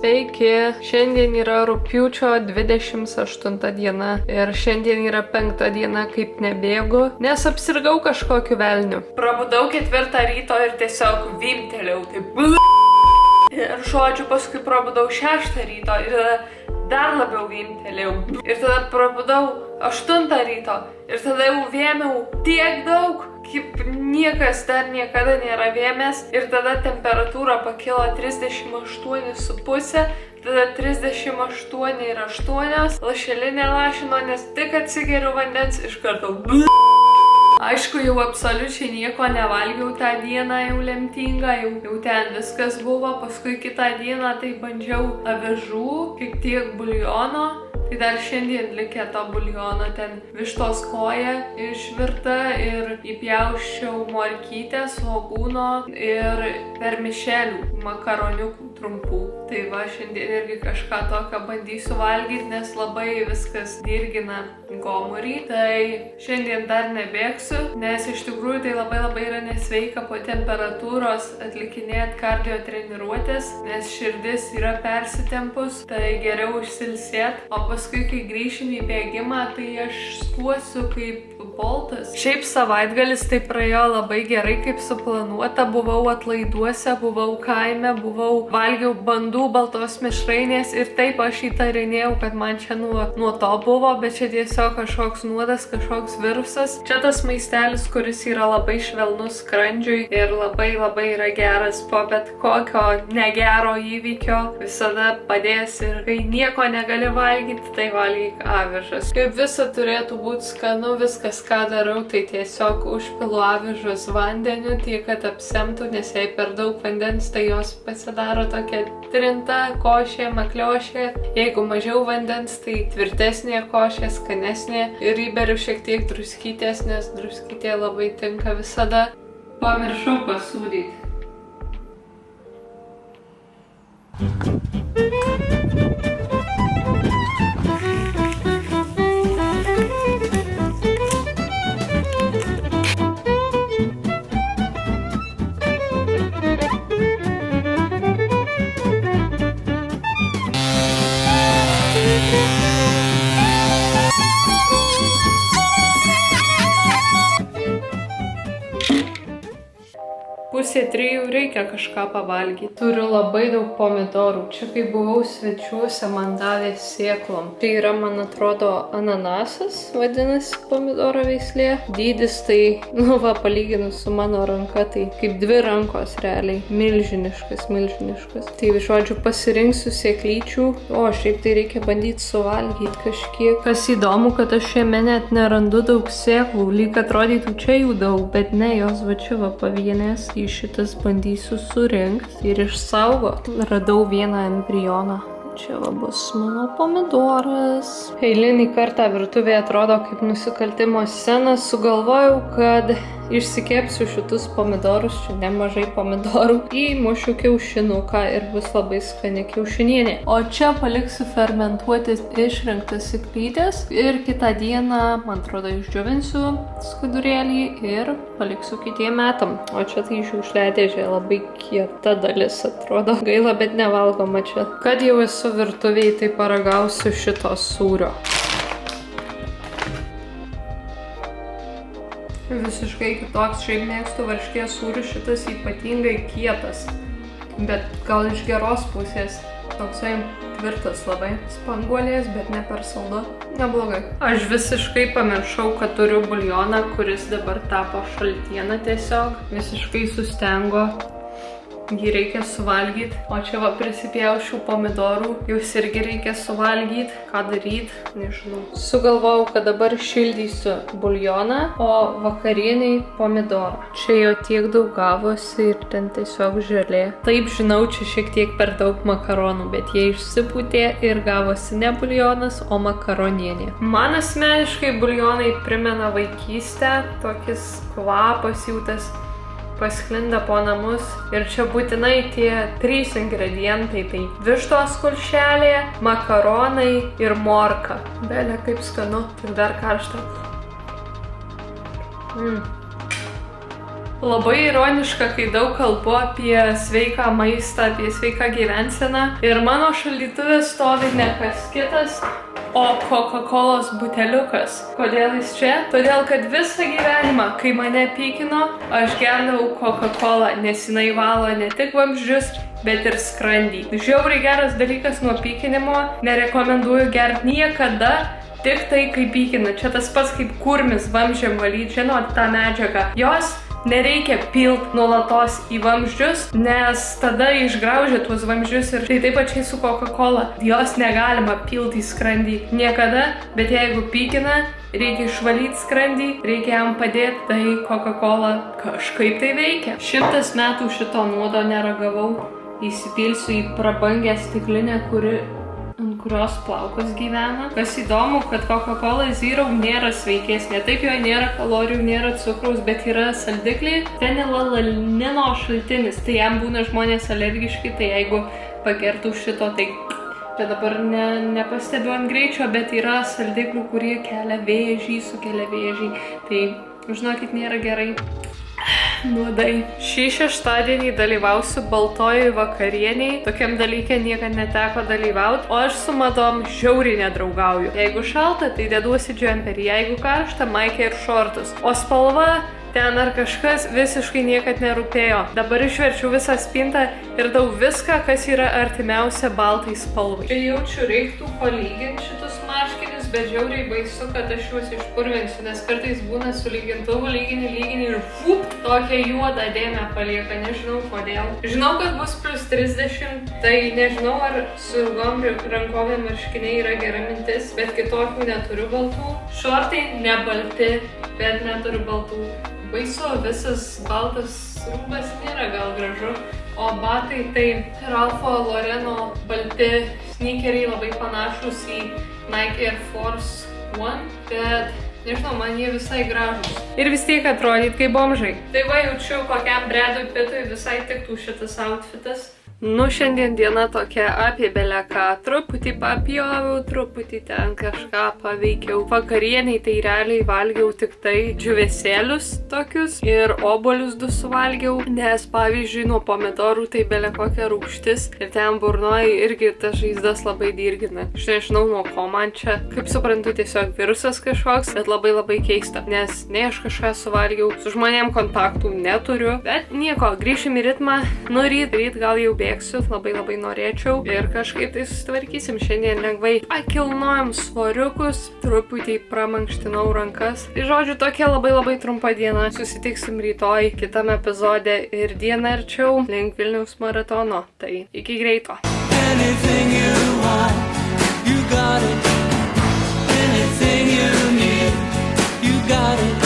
Sveiki, šiandien yra rugpjūčio 28 diena ir šiandien yra 5 diena, kaip nebėgu, nes apsirgau kažkokiu velniu. Prabudau 4 ryto ir tiesiog vimtelėjau, taip. Ir žodžiu, paskui prabudau 6 ryto ir dar labiau vimtelėjau. Ir tada prabudau 8 ryto ir tada jau vėmiau tiek daug, kaip niekas dar niekada nėra vėmęs. Ir tada temperatūra pakilo 38,5, tada 38,8, lašelinė lašino, nes tik atsigeriu vandens iš karto. Aišku, jau absoliučiai nieko nevalgiau tą dieną, jau lemtinga, jau ten viskas buvo. Paskui kitą dieną tai bandžiau avižų, kiek tiek buljono. Tai dar šiandien likė to buljono, ten vištos koja išvirta ir įpjausčiau morkytę, svogūno ir vermišelių, makaroniukų trumpų. Tai va, šiandien irgi kažką tokio bandysiu valgyti, nes labai viskas dirgina gomurį. Tai šiandien dar nebėgsiu, nes iš tikrųjų tai labai yra nesveika po temperatūros atlikinėti kardio treniruotės, nes širdis yra persitempus, tai geriau išsilsėt. O paskui, kai grįšim į bėgimą, tai aš skuosiu kaip boltas. Šiaip savaitgalis tai praėjo labai gerai, kaip suplanuota. Buvau atlaiduose, buvau kaime, valgiau bandų baltos mišrainės ir taip aš įtarinėjau, kad man čia nuo to buvo, bet čia tiesiog kažkoks nuodas, kažkoks virusas. Čia tas maistelis, kuris yra labai švelnus skrandžiui ir labai yra geras po bet kokio negero įvykio. Visada padės ir kai nieko negali valgyti, tai valgyk avižas. Kaip visa turėtų būti skanu, viskas ką darau, tai tiesiog užpilu avižas vandeniu, tiek kad apsemtų, nes jei per daug vandens, tai jos pasidaro tokia trinta košė, makliošė. Jeigu mažiau vandens, tai tvirtesnė košė, skanesnė. Ir įberiu šiek tiek druskytės, nes druskytė labai tinka visada. Pamiršau pasūdyti. Pusė 3 reikia kažką pavalgyti. Turiu labai daug pomidorų. Čia kai buvau svečiuose, man davė sėklom. Tai yra, man atrodo, ananasas, vadinasi pomidoro veislė. Dydis tai, palyginus su mano ranka, tai kaip 2 rankos realiai. Milžiniškas. Tai žodžiu, pasirinksiu sėklyčių. O, šiaip tai reikia bandyti suvalgyti kažkiek. Kas įdomu, kad aš šiame net nerandu daug sėklų. Lyg atrodytų čia jų daug, bet ne, jos va čia va pavienės. Šitas bandysiu surinkti ir išsaugoti. Radau vieną embrioną. Čia va bus mano pomidoras. Eilinį kartą virtuvėje atrodo kaip nusikaltimo scena. Sugalvojau, kad išsikepsiu šitus pomidorus, čia nemažai pomidorų, įmušiu kiaušinuką ir bus labai skani kiaušinienė. O čia paliksiu fermentuoti išrinktas sėklytes ir kitą dieną, man atrodo, išdžiovinsiu skudurėlį ir paliksiu kitiem metam. O čia tai šiukšliadėžė, labai kieta dalis atrodo. Gaila, bet nevalgoma čia. Kad jau esu virtuvėj, tai paragausiu šito sūrio. Visiškai kitoks, šiaip mėgstu varškės sūrių, šitas ypatingai kietas. Bet gal iš geros pusės, toksai tvirtas labai. Spanguolės, bet ne per saldu. Neblogai. Aš visiškai pamiršau, kad turiu buljoną, kuris dabar tapo šaltiena tiesiog. Visiškai sustengo. Jį reikia suvalgyti, o čia va prisipjaušiau pomidorų, jūs irgi reikia suvalgyti, ką daryti, nežinau. Sugalvojau, kad dabar šildysiu buljoną, o vakarieniai pomidorą. Čia jo tiek daug gavosi ir ten tiesiog želė. Taip, žinau, čia šiek tiek per daug makaronų, bet jie išsipūtė ir gavosi ne buljonas, o makaronienė. Man asmeniškai buljonai primena vaikystę, tokis kvapas jautas pasklinda po namus. Ir čia būtinai tie 3 ingredientai, tai vištos kulšelė, makaronai ir morka. Belia, kaip skanu, tik dar karšta. Labai ironiška, kai daug kalbu apie sveiką maistą, apie sveiką gyvenseną ir mano šaldytuve stovi ne kas kitas, o Coca-Colos buteliukas. Kodėl jis čia? Todėl, kad visą gyvenimą, kai mane pykino, aš gerdavau Coca-Colą, nes jinai valo ne tik vamzdžius, bet ir skrandį. Žiauriai geras dalykas nuo pykinimo, nerekomenduoju gerti niekada, tik tai kaip pykina. Čia tas pats kaip kurmis vamzdžiam valyti, žinot tą medžiagą. Jos nereikia pilt nuolatos į vamzdžius, nes tada išgraužia tuos vamzdžius ir tai taip pačiai su Coca-Cola. Jos negalima pilt į skrandį niekada, bet jeigu pykina, reikia išvalyti skrandį, reikia jam padėti, tai Coca-Cola kažkaip tai veikia. 100 metų šito nuodo neragavau. Įsipilsiu į prabangę stiklinę, ant kurios plaukas gyvena. Kas įdomu, kad Coca-Cola Zero nėra sveikesnė. Taip, joje nėra kalorijų, nėra cukraus, bet yra saldikliai. Fenilalanino šaltinis. Tai jam būna žmonės alergiški, tai jeigu pagertų šito, tai čia dabar nepastebiu ant greičio, bet yra saldiklių, kurie kelia vėžį, sukelia vėžį. Tai, žinokit, nėra gerai. Nuodai. Šį šeštadienį dalyvausiu baltojoj vakarieniai. Tokiam dalykė niekad neteko dalyvauti, o aš su madom žiauriai nedraugauju. Jeigu šalta, tai deduosi džemperį, jeigu karšta, maikę ir šortus. O spalva ten ar kažkas visiškai niekad nerūpėjo. Dabar išverčiu visą spintą ir dau viską, kas yra artimiausia baltai spalvai. Čia jaučiu, reiktų palyginti šitus marškinius, bet žiauriai baisu, kad aš juos išpurvinsiu, nes kartais būna su lygintuvu, lygini ir fup, tokią juodą dėmę palieka, nežinau kodėl. Žinau, kad bus plus 30, tai nežinau, ar su ilgom rankovėm marškiniai yra gera mintis, bet kitokių neturiu baltų. Šortai ne balti, bet neturiu baltų. Baisu, visas baltas rūbas nėra gal gražu, o batai tai Ralpho Lauren balti sneakeriai labai panašus į Nike Air Force One, bet nežinau, man jie visai gražus. Ir vis tiek atrodyt kaip bomžai. Tai va, jaučiu, kokiam Bredui Pittui visai tiktų šitas outfitas. Nu, šiandien diena tokia apie beleką. Truputį papjoviau, truputį ten kažką paveikiau. Vakarieniai tai realiai valgiau tik tai džiūvėsėlius tokius ir obuolius du suvalgiau, nes pavyzdžiui nuo pomidorų tai belekokia rūgštis ir ten burnoje irgi tas žaizdas labai dirgina. Aš nežinau nuo ko man čia, kaip suprantu, tiesiog virusas kažkoks, bet labai keista, nes ne aš kažką suvalgiau, su žmonėm kontaktų neturiu, bet nieko, grįšim į ritmą, nu ryt gal jau bėgsiu, labai norėčiau ir kažkaip tai susitvarkysim. Šiandien lengvai pakilnojom svoriukus, truputį pramankštinau rankas. Tai žodžiu, tokia labai trumpa diena. Susitiksim rytoj kitame epizode ir dieną arčiau link Vilniaus maratono. Tai iki greito.